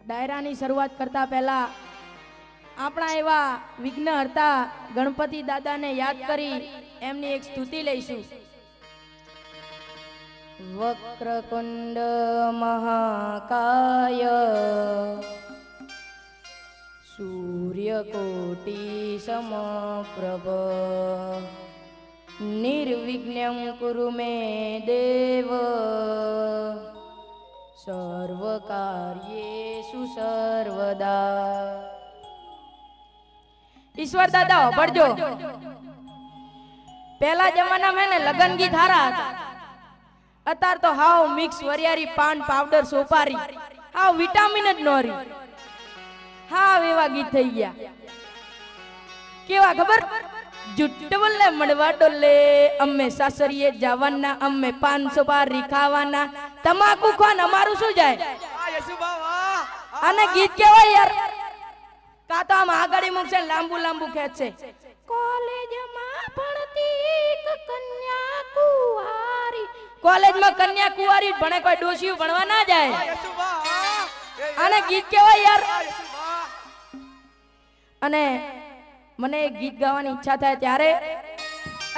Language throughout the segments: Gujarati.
ડાયરાની શરૂઆત કરતા પહેલા આપણા એવા વિઘ્નહર્તા ગણપતિ દાદાને યાદ કરી એમની એક સ્તુતિ લઈશું. વક્રકુંડ મહાકાય સૂર્યકોટી સમપ્રભ નિર્વિઘ્નં કુરુ મે દેવ સર્વકાર્યેષુ સર્વદા. ઈશ્વર દાદા પડજો. પહેલા જમાનામાં ને લગન ગીત હારા હતા. અત્યાર તો હાવ મિક્સ વરિયારી પાન પાવડર સોપારી હાવ વિટામિન જ નોરી હાવ એવા ગીત થઈ ગયા. કેવા ખબર? જુટ્ટ બોલે મળવા ડોલે અમે સાસરીએ જવાના અમે પાન સોપારી ખાવાના તમાકુ ખાન અમારું શું જાય. અને ગીત કેવાય યાર કા તો આમ આગળ મૂકશે લાંબુ લાંબુ ખેંચશે. કોલેજમાં ભણતી કન્યા કુંવારી કોલેજમાં કન્યા કુંવારી ભણે કોઈ ડોશીયું ભણવા ના જાય. અને ગીત કેવાય યાર. અને મને ગીત ગાવાની ઈચ્છા થાય ત્યારે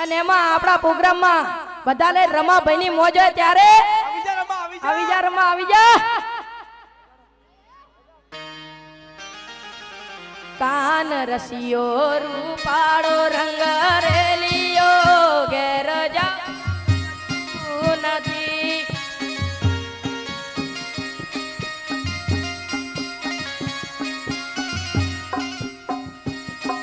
અને એમાં આપણા પ્રોગ્રામમાં બધાને રમાભાઈની મોજ હોય ત્યારે આવી જા રમા આવી જા. કાન રસિયો રૂપાળો રંગ રેલિયો ઘેર જાઉં નથી.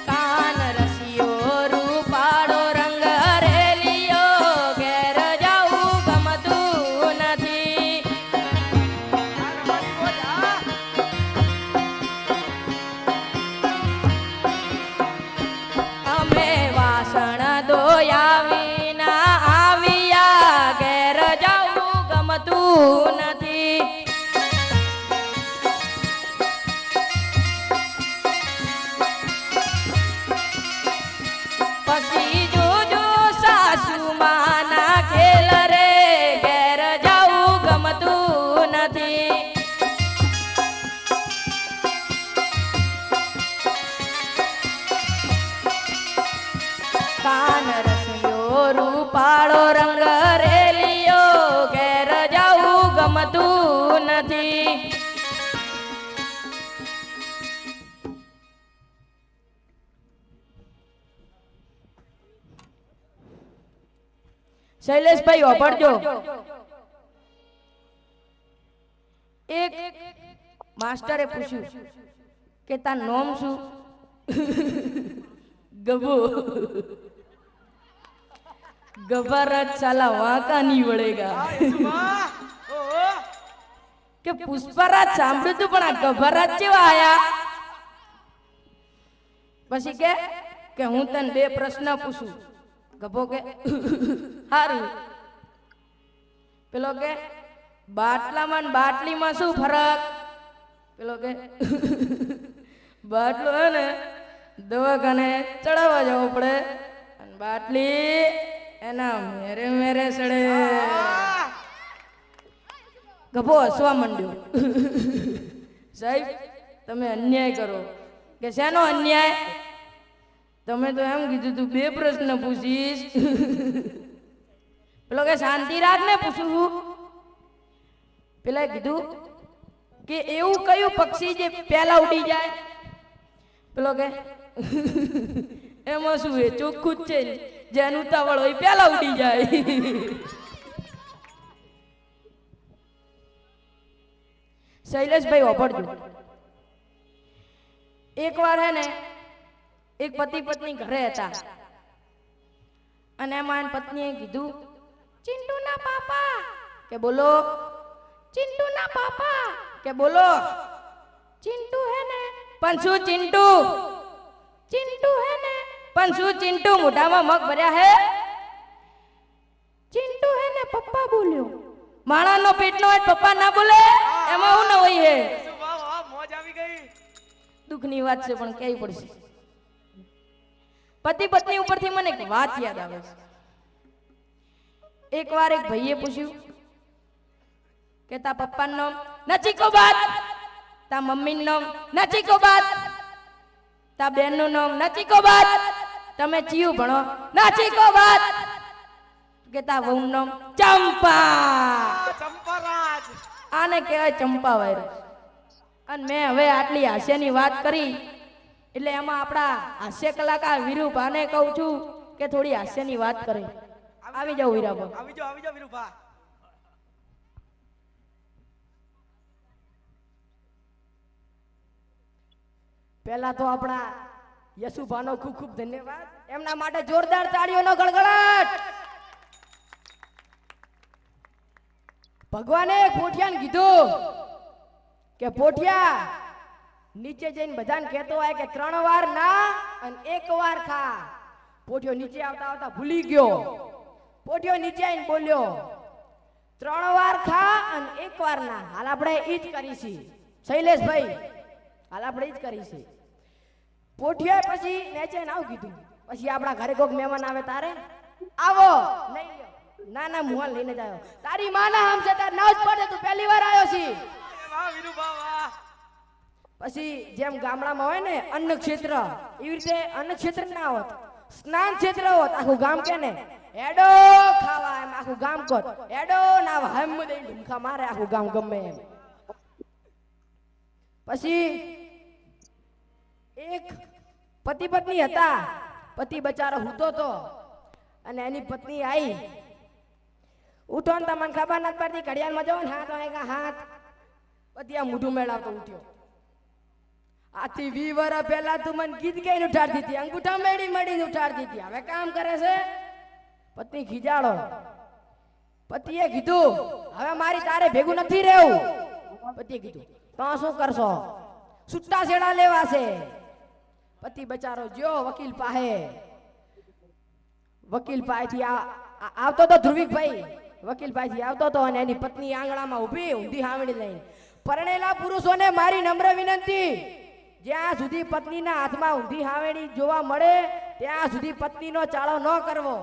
કાન રસિયો રૂપાળો રંગ રેલિયો ઘેર જાઉં ગમતું નથી. અમે વાસણ ધોયા વિના આવ્યા ઘેર જાઉં ગમતું નથી. પછી જોજો સાસુ માના ખેલ રે ઘેર જાઉં ગમતું નથી. કાન રસિયો રૂપાળો રંગ રેલિયો ઘેર જાઉં ગમતું નથી. શૈલેષભાઈ ઓભળજો. એક માસ્ટરે પૂછ્યું કે તાર નામ શું? ગબો. ગભરાટ સાલા વાંકા નહીં વળેગા. કે પુષ્પરાજ સાંભળ્યું તું પણ આ ગભરાટ કેવા આયા? પછી કે હું તને બે પ્રશ્ન પૂછું. ગભો કે હારું. પેલો કે બાટલામાં ને બાટલીમાં શું ફરક? પેલો કે બાટલો હે ને દવાખાને ચડાવવા જવું પડે અને બાટલી એના મેરે મેરે સડે. ગભો હસવા માંડ્યો. સાહેબ તમે અન્યાય કરો. કે શેનો અન્યાય? તમે તો એમ કીધું તું બે પ્રશ્ન પૂછીશ. પેલો કે શાંતિ રાખ ને પૂછું. પેલા કીધું કે એવું કયું પક્ષી જે પહેલા ઉડી જાય? પેલો કે એમાં શું એ ચોખ્ખું જ છે જેનું ઉતાવળ હોય પહેલા ઉડી જાય. શૈલેષભાઈ ઓભળજો. એક વાર હે ને એક પતિ પત્ની ઘરે હતા અને એમાં પત્નીએ કીધું ચિંટુ ના પાપા. કે બોલો? ચિંટુ ના પાપા. કે બોલો? ચિંટુ હે ને. પણ શું ચિંટુ? ચિંટુ હે ને. પણ શું ચિંટુ? મોઢામાં મગ ભર્યા હે? ચિંટુ હે ને પપ્પા બોલ્યો. માણાનો પેટનો હોય પપ્પા ના બોલે એમાં હું ન હોય હે. મોજ આવી ગઈ. દુઃખની વાત છે પણ કેવી પડશે. પતિ પત્ની ઉપરથી મને એક વાત યાદ આવે છે. એક વાર એક ભાઈએ પૂછ્યું કે તા પપ્પાનું નામ નચીકો બાત તા મમ્મીનું નામ નચીકોબાત, તા બેનનું નામ નચીકોબાત, તમે ચિયું ભણો નચીકોબાત, કે તા વહુનું નામ ચંપા. ચંપારાજ આને કહેવાય ચંપા વાયરસ. અને મેં હવે આટલી હાસ્યની વાત કરી એટલે એમાં આપણા હાસ્ય કલાકાર વીરુભાને કહું છું કે થોડી હાસ્યની વાત કરે. આવી જાઓ વીરાબા. આવી જાઓ વીરુભા. પહેલા તો આપણા યશુભાનો ખૂબ ખૂબ ધન્યવાદ. એમના માટે જોરદાર તાળીઓનો ગળગળાટ. ભગવાને પોઠિયાને કીધું કે પોઠિયા નીચે જઈને બધાને કહેતો હોય કે 3 વાર ના અને 1 વાર ખા. પોઠિયો નીચે આવતા આવતા ભૂલી ગયો. પોઠિયો નીચે આવીને બોલ્યો 3 વાર ખા અને 1 વાર ના. હાલ આપણે ઈ જ કરીશી શૈલેષભાઈ, હાલ આપણે ઈ જ કરીશી. પોઠિયા પછી નીચે આવું કીધું. પછી આપણા ઘરે કોઈક મહેમાન આવે તારે આવો નહીં લ્યો. ના ના મુહાન લઈને જ આવ્યો. તારી માના આમ છે તાર નાવ જ પડે, તું પહેલી વાર આવ્યો છી. વાહ વીરુભા વાહ. પછી જેમ ગામડામાં હોય ને અન્ન ક્ષેત્ર, એવી રીતે અન્ન ક્ષેત્ર ના હોત, સ્નાન ક્ષેત્ર હોત. આખું ગામ કે ને હેડો ખાવા, એમ આખું ગામ કોત હેડો નાવા, હમ દઈ ઢુમખા મારે આખું ગામ ગમે એમ. પછી એક પતિ પત્ની હતા. પતિ બચારો હૂતો તો અને એની પત્ની આવી. ઉઠો ને તમને ખબર નથી પડતી, ઘડિયાળમાં જાઓ ને હાથ વાગ્યા હાથ. પછી આ મોઢું મેળવતો ઉઠ્યો. આથી 20 વર્ષ પહેલા તું મને ગીત ગાઈને ઉઠાડતી હતી, અંગૂઠા મેળી મળીને ઉઠાડતી હતી. હવે કામ કરે છે. પત્ની ખીજાડો. પતિએ કીધું હવે મારી તારે ભેગું નથી રહેવું. પતિએ કીધું તો શું કરશો? છૂટા છેડા લેવાશે. પતિ બચારો જો વકીલ પાસે. વકીલ પાસેથી આવતો તો ધ્રુવિકભાઈ, વકીલ પાસેથી આવતો તો અને એની પત્ની આંગણામાં ઊભી ઊંધી હાવડી લઈને. પરણેલા પુરુષોને મારી નમ્ર વિનંતી, જ્યાં સુધી પત્નીના હાથમાં ઊંધી હાવેડી જોવા મળે ત્યાં સુધી પત્નીનો ચાળો ન કરવો.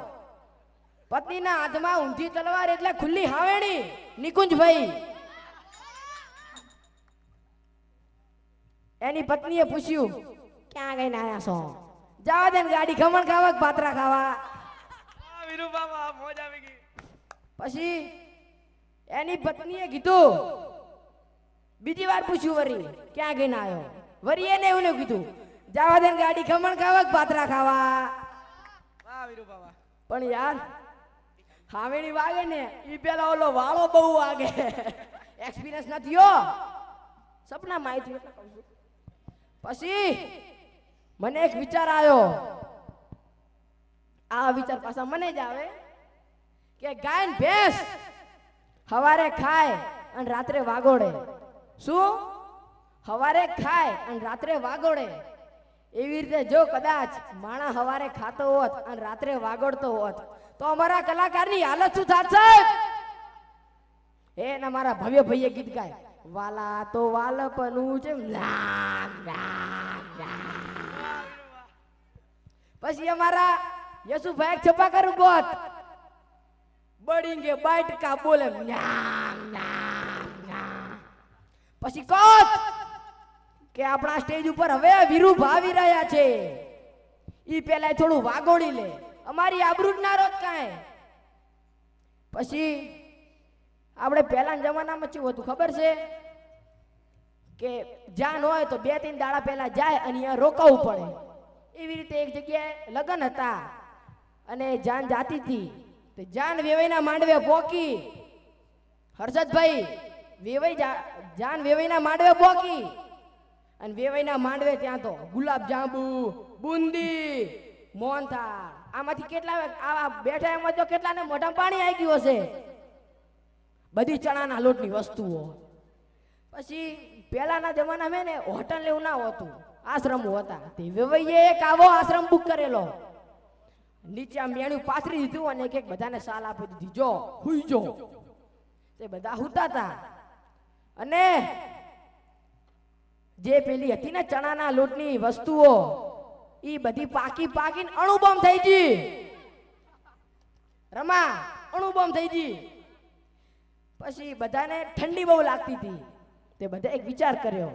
પત્નીના હાથમાં ઊંધી તલવાર એટલે ખુલ્લી હાવેડી. નિકુંજભાઈ, એની પત્નીએ પૂછ્યું ક્યાં ગઈને આયા છો? જવા દે ને ગાડી, ખમણ ખાવા કે પાત્રા ખાવા? વાહ વીરુભા વાહ, મોજ આવી ગઈ. પછી એની પત્નીએ કીધું, બીજી વાર પૂછ્યું વરી ક્યાં ગઈને આવ્યો? વરી એને એવું કીધું જવા દે ને ગાડી, ખમણ ખાવા કે પાત્રા ખાવા? વાહ વીરુભા વાહ. પણ યાર હાવેણી વાગે ને ઈ પેલા ઓલો વાળો બહુ વાગે. એક્સપિરિયન્સ નથી હો, સપના માહિતી એટલે કહું છું. પછી મને એક વિચાર આવ્યો. આ વિચાર પાછા મને જ આવે કે ગાય ને ભેંસ સવારે ખાય અને રાત્રે વાગોડે. શું? સવારે ખાય અને રાત્રે વાગોડે. એવી રીતે જો કદાચ માણા સવારે ખાતો હોત અને રાત્રે વાગોડતો હોત તો અમારા કલાકારની હાલત શું થાત સાહેબ? એના મારા ભવ્ય ભાઈએ ગીત ગાય, વાલા તો વાલપનું છે. પછી અમારા યશુભાઈ છપા કરું બોત બડીંગે બાઈટ કા બોલે. પછી કોત કે આપણા સ્ટેજ ઉપર હવે વીરુભા આવી રહ્યા છે, ઈ પેલા થોડું વાગોડી લે, અમારી આબરૂ જ ના રોત કાંઈ. પછી આપણે પહેલાના જમાનામાં શું હતું ખબર છે કે જાન હોય તો 2-3 દાડા પહેલા જાય અને અહીંયા રોકાવું પડે. એવી રીતે એક જગ્યાએ લગ્ન હતા અને જાન જાતી હતી. તો જાન વેવાઈના માંડવે પોકી. હર્ષદભાઈ, જાન વેવાઈના માંડવે પોકી અને વેવાઈના માંડવે ત્યાં તો ગુલાબ જાંબુ, બુંદી, મોહનથાળ, આમાંથી કેટલા આવા બેઠા એમાં તો કેટલાને મોઢામાં પાણી આવી ગયું હશે. બધી ચણાના લોટની વસ્તુઓ. પછી પહેલાના જમાનામાં ને હોટલ એવું ના હોતું, આશ્રમો હતા. તે વેવાઈએ એક આવો આશ્રમ બુક કરેલો. નીચે આ મેણું પાથરી દીધું અને એક બધાને સાલ આપી દીધી, જો હુઈ જો. તે બધા હુતા હતા અને જે પેલી હતી ને ચણાના લોટની વસ્તુઓ ઈ બધી પાકી પાકીને અણુબોમ થઈ ગઈ. રમા અણુબોમ થઈ ગઈ. પછી બધાને ઠંડી બહુ લાગતી હતી. તે બધા એક વિચાર કર્યો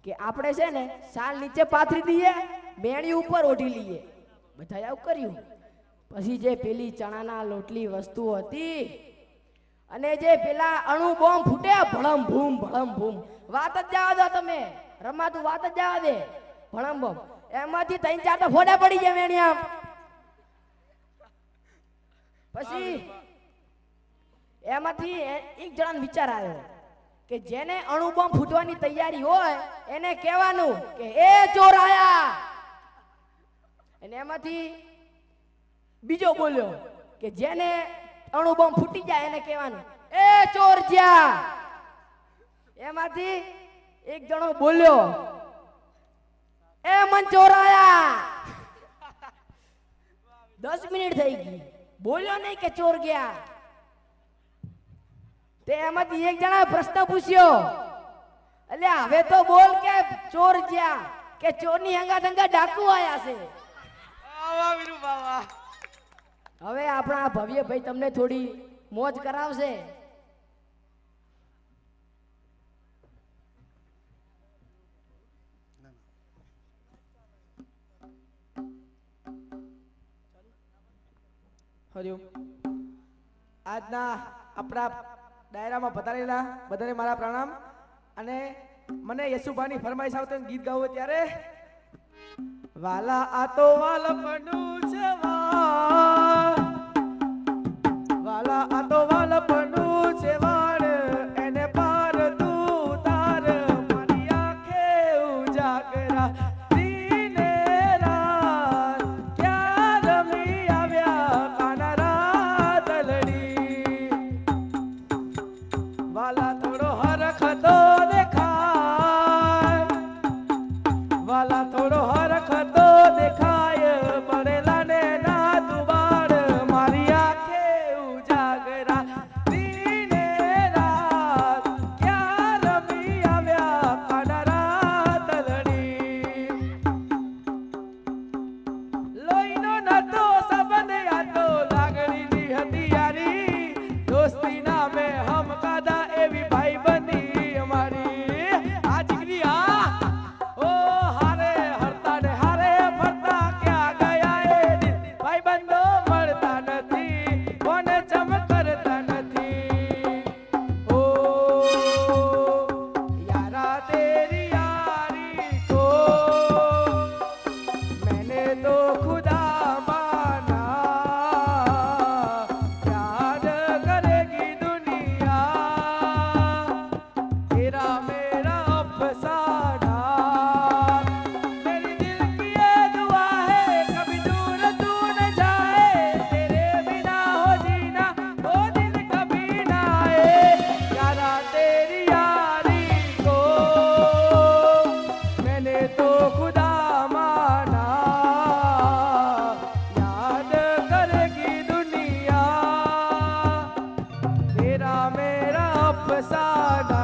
કે આપણે છે ને સાલ નીચે પાથરી દઈએ, બેણી ઉપર ઓઢી લઈએ. બધાએ આવું કર્યું. પછી જે પેલી ચણાના લોટલી વસ્તુ હતી અને જે પેલા અણુ બોમ્બ ફૂટ્યા, ભળમ ભૂમ, વાત જ જવા દો તમે, રમાતું વાત જ જવા દે, ભળમ બોમ્બ, એમાંથી 3-4 તો ફોડા પડી ગયા વેણિયા. પછી એમાંથી એક જણાને વિચાર આવ્યો કે જેને અણુ બોમ્બ ફૂટવાની તૈયારી હોય એને કહેવાનું કે એ ચોર આયા. અને એમાંથી બીજો બોલ્યો કે જેને અણુ બોમ્બ ફૂટી જાય એને કહેવાનું એ ચોર જ્યા. એમાંથી એક જણો બોલ્યો એ મન ચોર આયા. 10 મિનિટ થઈ ગઈ, બોલ્યો નહીં કે ચોર ગયા. તે એમાંથી એક જણા પ્રશ્ન પૂછ્યો, એટલે હવે તો બોલ કે ચોર જ્યાં, કે ચોરની હંગા ડાકુ આયા છે. વાહ વીરુ બાવા. હવે આપણા ભવ્ય ભાઈ તમને થોડી મોજ કરાવશે. હરિઓમ. આજના આપણા ડાયરામાં પધારેલા બધાને મારા પ્રણામ. અને મને યશુભાની ફરમાઈશ આવતો ગીત ગાવું ત્યારે વાલા આ તો વાલપણું છે વાલા આ તો વાલપણું છે વાળ એને પાર તું તાર મારી આંખે ઉજાગરા દીને રાત ક્યાં રમી આવ્યા કાના રાતલડી. વાલા થોડો હરખ તો દેખાય, વાલા થોડો હરખ તો દેખાય, પડેલા ને ના દુબાર મારી આંખે ઉજાગરા દીને રાત ક્યાં રમી આવ્યા કાના રાતલડી. લોહીનો નતો સંબંધ આ તો લાગણીની હતી યારી, દોસ્તી નામે હમ કાદા એવી ભાઈ બની અમારી. આ જીગરી આ ઓ હારે હરતા ને હારે ફરતા ક્યાં ગયા એ દિલ, ભાઈ બંધો મળતા નથી, કોને ચમ કરતા નથી. ઓ યારા તેરી યારી को मैंने तो खुदा माना, याद करेगी दुनिया तेरा मेरा अफसाना. मेरी दिल की ये दुआ है कभी दूर तू न जाए, तेरे बिना हो जीना वो दिन कभी ना आए. यारा तेरी यारी को मैंने तो खुदा माना, याद करेगी दुनिया तेरा मेरा अफसाना.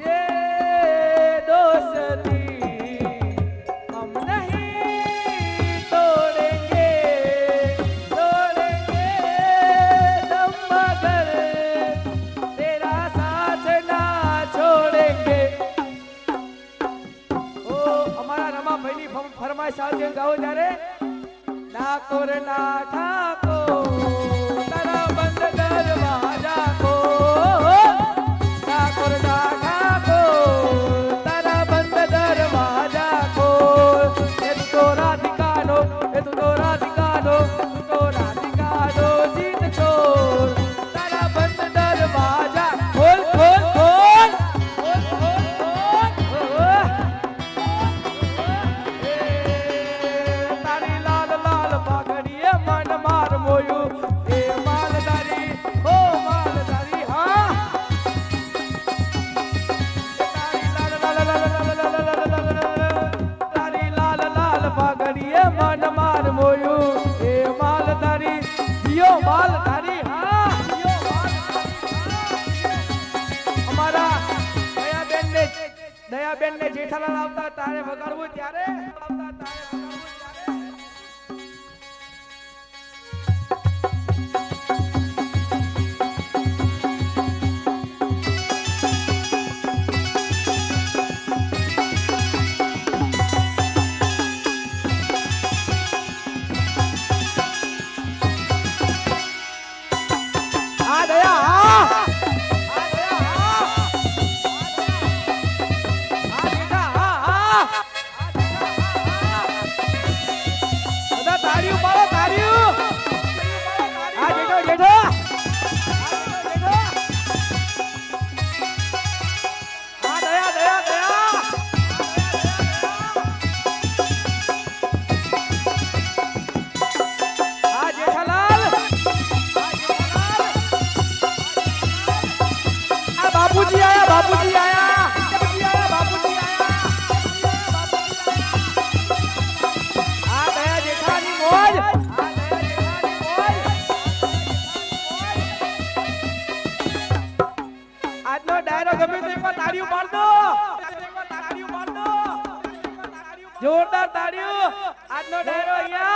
ये दोस्ती हम नहीं तोड़ेंगे, तोड़ेंगे दम मगर तेरा साथ ना छोड़ेंगे. ઓ અમારા રમાભાઈની ફરમાઈશ આવશે ગાઓ ત્યારે ડાકોર ના ઠાકોર તારા બંધ દરવાજા કો, ડાકોર ના ઠાકોર તારા બંધ દરવાજા કો. એ તું તો રાધિકાનો, એ તું તો રાધિકાનો, તું તો રાધિકાનો જીત છોડ, તારા બંધ દરવાજા ખોલ ખોલ ખોલ ખોલ ખોલ ખોલ. તારી લાલ લાલ પાઘડીએ મન માર મોયું એ માલધારી, ઓ માલધારી હા. તારી લાલ લાલ લાલ લાલ લાલ તારી લાલ લાલ પાઘડીએ મન માર મોયું એ માલધારી, જીઓ માલધારી હા, જીઓ માલધારી. અમારા દયાબેન ને જેઠાલાલ આવતા તારે વગાડવું ત્યારે આવતા તારે વગાડવું ત્યારે. ગમે તો એકવાર તાળીઓ માર દો જોરદાર તાળીઓ આજનો ડાયરો અહીંયા